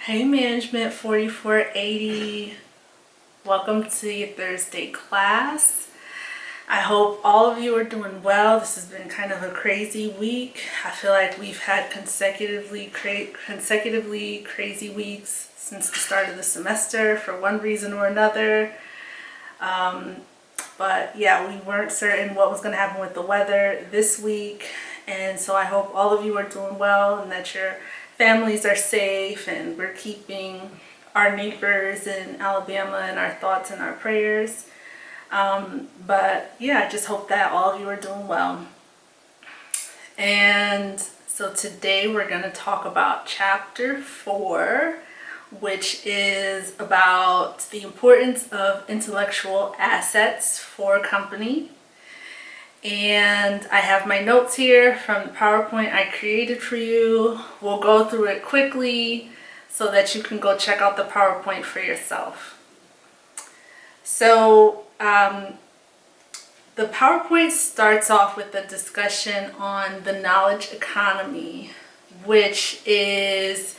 Hey Management 4480, welcome to your Thursday class. I hope all of you are doing well. This has been kind of a crazy week. I feel like we've had consecutively crazy weeks since the start of the semester for one reason or another. But yeah, we weren't certain what was going to happen with the weather this week. And so I hope all of you are doing well and that your families are safe, and we're keeping our neighbors in Alabama in our thoughts and our prayers. But yeah, I just hope that all of you are doing well. And so today we're going to talk about chapter 4, which is about the importance of intellectual assets for a company. And I have my notes here from the PowerPoint I created for you. We'll go through it quickly so that you can go check out the PowerPoint for yourself. So the PowerPoint starts off with a discussion on the knowledge economy, which is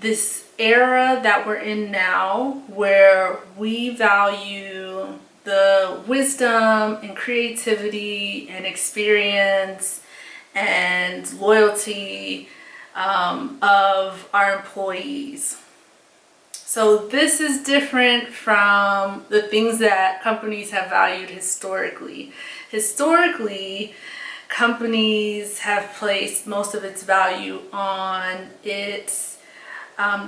this era that we're in now where we value the wisdom and creativity and experience and loyalty of our employees. So this is different from the things that companies have valued historically. Historically, companies have placed most of its value on its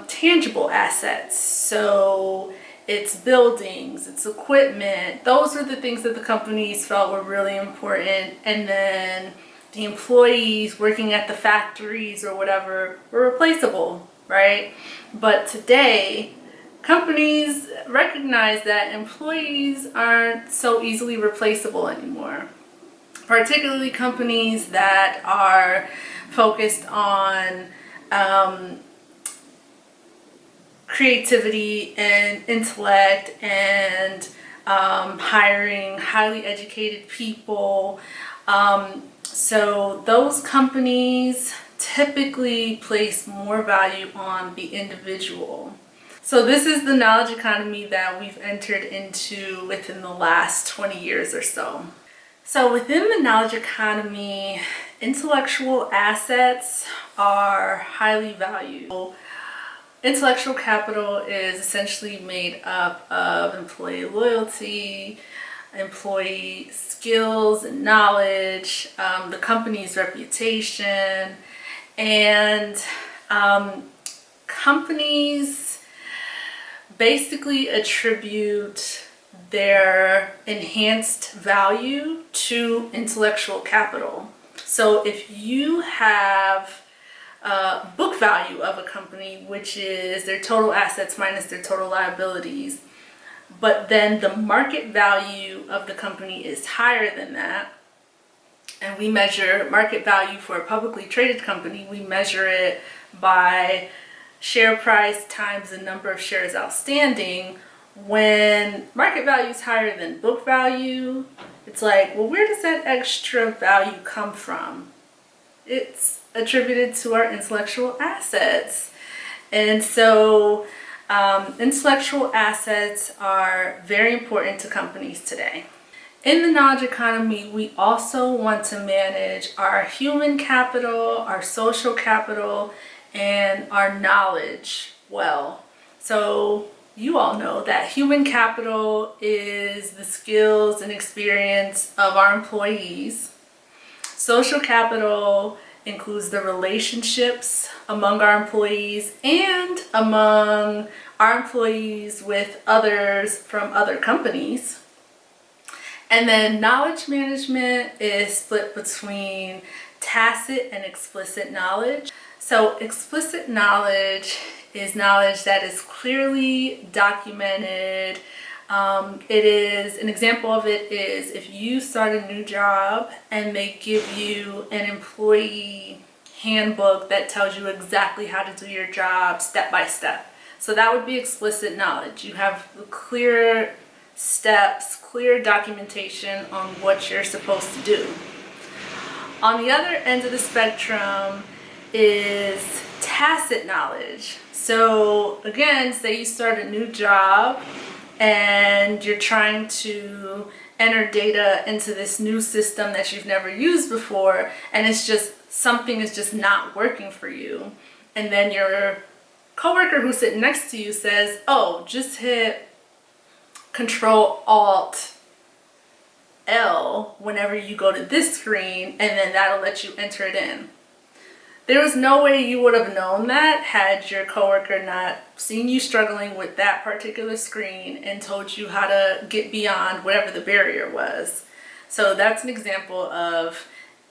tangible assets. So its buildings, its equipment, those are the things that the companies felt were really important. And then the employees working at the factories or whatever were replaceable, right? But today, companies recognize that employees aren't so easily replaceable anymore. Particularly companies that are focused on creativity and intellect and hiring highly educated people. So those companies typically place more value on the individual. So this is the knowledge economy that we've entered into within the last 20 years or so. So within the knowledge economy, intellectual assets are highly valued. Intellectual capital is essentially made up of employee loyalty, employee skills and knowledge, the company's reputation, and companies basically attribute their enhanced value to intellectual capital. So if you have book value of a company, which is their total assets minus their total liabilities, but then the market value of the company is higher than that, and we measure market value for a publicly traded company, we measure it by share price times the number of shares outstanding. When market value is higher than book value, it's like, well, where does that extra value come from? It's attributed to our intellectual assets. And so intellectual assets are very important to companies today. In the knowledge economy, we also want to manage our human capital, our social capital, and our knowledge well. So you all know that human capital is the skills and experience of our employees. Social capital includes the relationships among our employees and among our employees with others from other companies. And then knowledge management is split between tacit and explicit knowledge. So explicit knowledge is knowledge that is clearly documented. It is, an example of it is if you start a new job and they give you an employee handbook that tells you exactly how to do your job step by step. So that would be explicit knowledge. You have clear steps, clear documentation on what you're supposed to do. On the other end of the spectrum is tacit knowledge. So again, say you start a new job and you're trying to enter data into this new system that you've never used before, and it's just something is just not working for you. And then your coworker who's sitting next to you says, oh, just hit Control Alt L whenever you go to this screen, and then that'll let you enter it in. There was no way you would have known that had your coworker not seen you struggling with that particular screen and told you how to get beyond whatever the barrier was. So that's an example of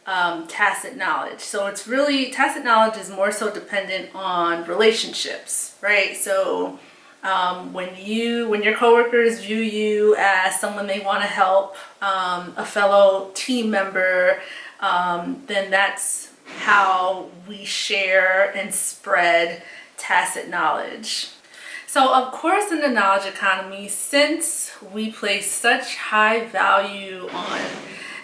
tacit knowledge. So it's really, tacit knowledge is more so dependent on relationships, right? So when your coworkers view you as someone they want to help, a fellow team member, then that's how we share and spread tacit knowledge. So of course, in the knowledge economy, since we place such high value on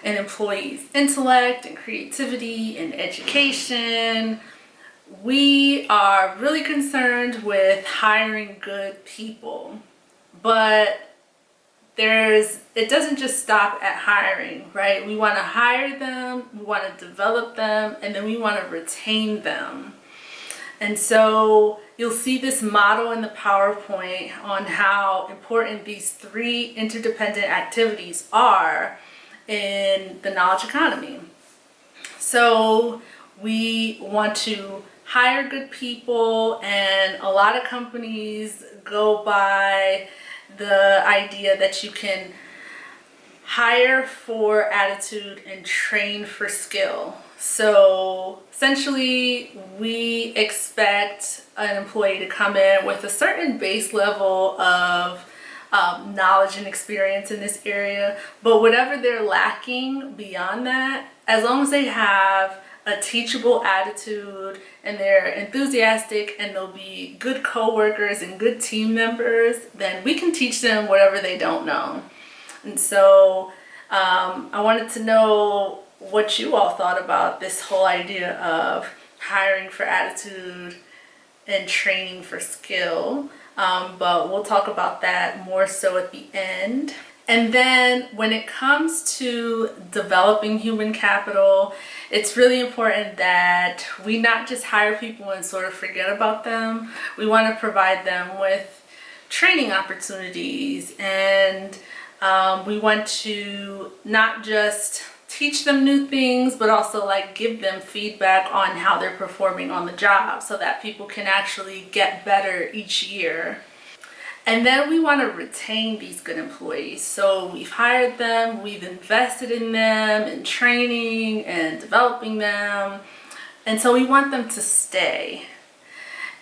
an employee's intellect and creativity and education, we are really concerned with hiring good people. But it doesn't just stop at hiring, right? We want to hire them, we want to develop them, and then we want to retain them. And so you'll see this model in the PowerPoint on how important these 3 interdependent activities are in the knowledge economy. So we want to hire good people, and a lot of companies go by the idea that you can hire for attitude and train for skill. So essentially, we expect an employee to come in with a certain base level of knowledge and experience in this area, but whatever they're lacking beyond that, as long as they have a teachable attitude and they're enthusiastic and they'll be good co-workers and good team members, then we can teach them whatever they don't know. And so I wanted to know what you all thought about this whole idea of hiring for attitude and training for skill. But we'll talk about that more so at the end. And then when it comes to developing human capital, it's really important that we not just hire people and sort of forget about them. We want to provide them with training opportunities, and we want to not just teach them new things, but also like give them feedback on how they're performing on the job so that people can actually get better each year. And then we want to retain these good employees. So we've hired them, we've invested in them, in training and developing them. And so we want them to stay.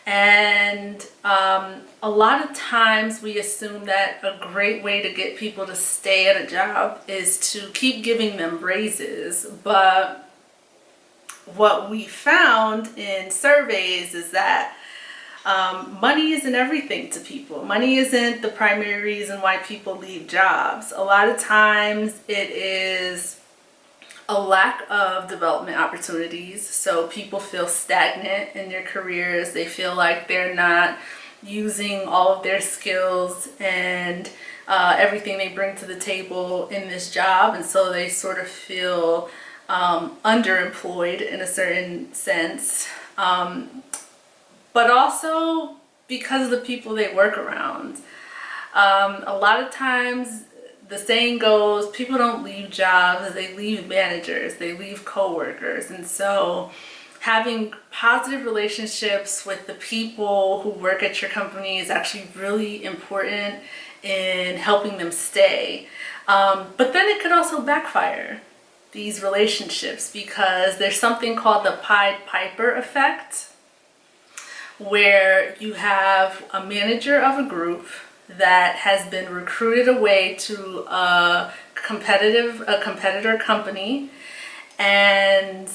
And a lot of times we assume that a great way to get people to stay at a job is to keep giving them raises. But what we found in surveys is that money isn't everything to people. Money isn't the primary reason why people leave jobs. A lot of times it is a lack of development opportunities. So people feel stagnant in their careers. They feel like they're not using all of their skills and everything they bring to the table in this job. And so they sort of feel underemployed in a certain sense. But also because of the people they work around. A lot of times the saying goes, people don't leave jobs, they leave managers, they leave coworkers. And so having positive relationships with the people who work at your company is actually really important in helping them stay. But then it could also backfire, these relationships, because there's something called the Pied Piper effect, where you have a manager of a group that has been recruited away to a competitor company, and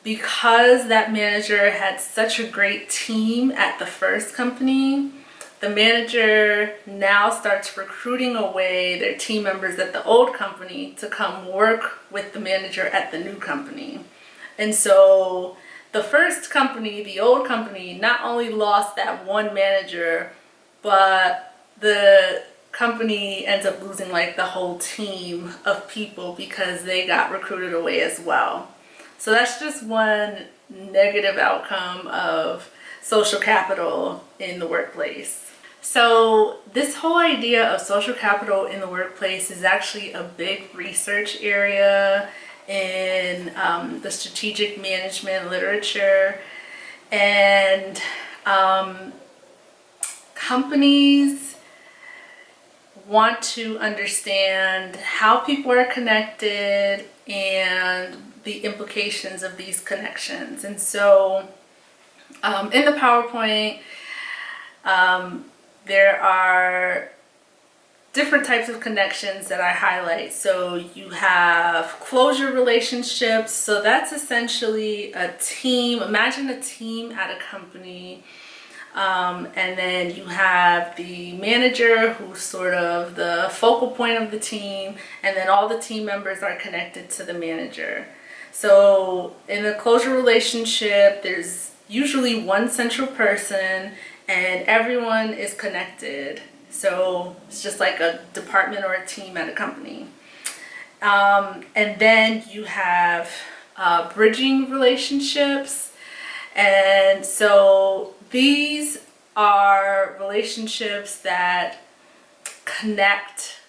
because that manager had such a great team at the first company, the manager now starts recruiting away their team members at the old company to come work with the manager at the new company. And so the first company, the old company, not only lost that one manager, but the company ends up losing like the whole team of people because they got recruited away as well. So that's just one negative outcome of social capital in the workplace. So this whole idea of social capital in the workplace is actually a big research area in the strategic management literature. And companies want to understand how people are connected and the implications of these connections. And so in the PowerPoint, there are different types of connections that I highlight. So you have closure relationships. So that's essentially a team. Imagine a team at a company. And then you have the manager who's sort of the focal point of the team. And then all the team members are connected to the manager. So in the closure relationship, there's usually one central person and everyone is connected. So it's just like a department or a team at a company. And then you have bridging relationships. And so these are relationships that connect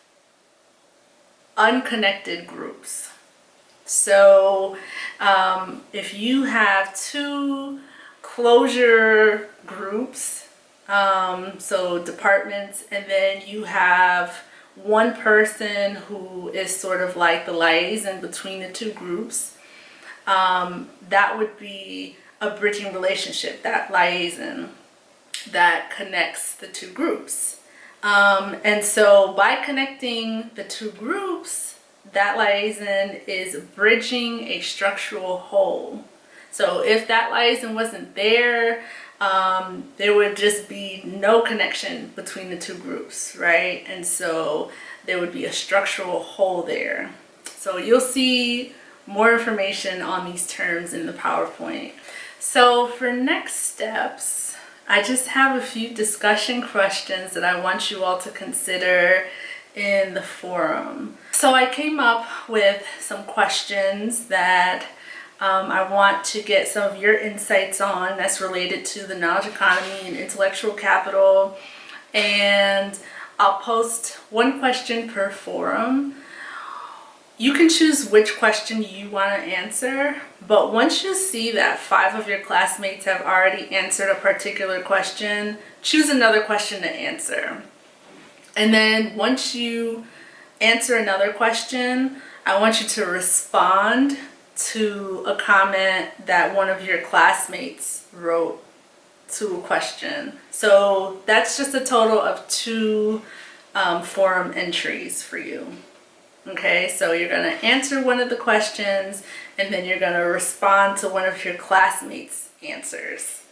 unconnected groups. So if you have two closure groups, so departments, and then you have one person who is sort of like the liaison between the two groups, that would be a bridging relationship, that liaison that connects the two groups. And so by connecting the two groups, that liaison is bridging a structural whole. So if that liaison wasn't there, there would just be no connection between the two groups, right? And so there would be a structural hole there. So you'll see more information on these terms in the PowerPoint. So for next steps, I just have a few discussion questions that I want you all to consider in the forum. So I came up with some questions that I want to get some of your insights on that's related to the knowledge economy and intellectual capital. And I'll post one question per forum. You can choose which question you want to answer, but once you see that 5 of your classmates have already answered a particular question, choose another question to answer. And then once you answer another question, I want you to respond to a comment that one of your classmates wrote to a question. So that's just a total of 2 forum entries for you. Okay, so you're going to answer one of the questions and then you're going to respond to one of your classmates' answers.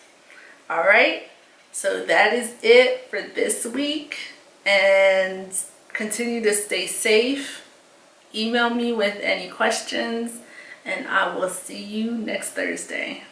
All right, so that is it for this week, and continue to stay safe. Email me with any questions, and I will see you next Thursday.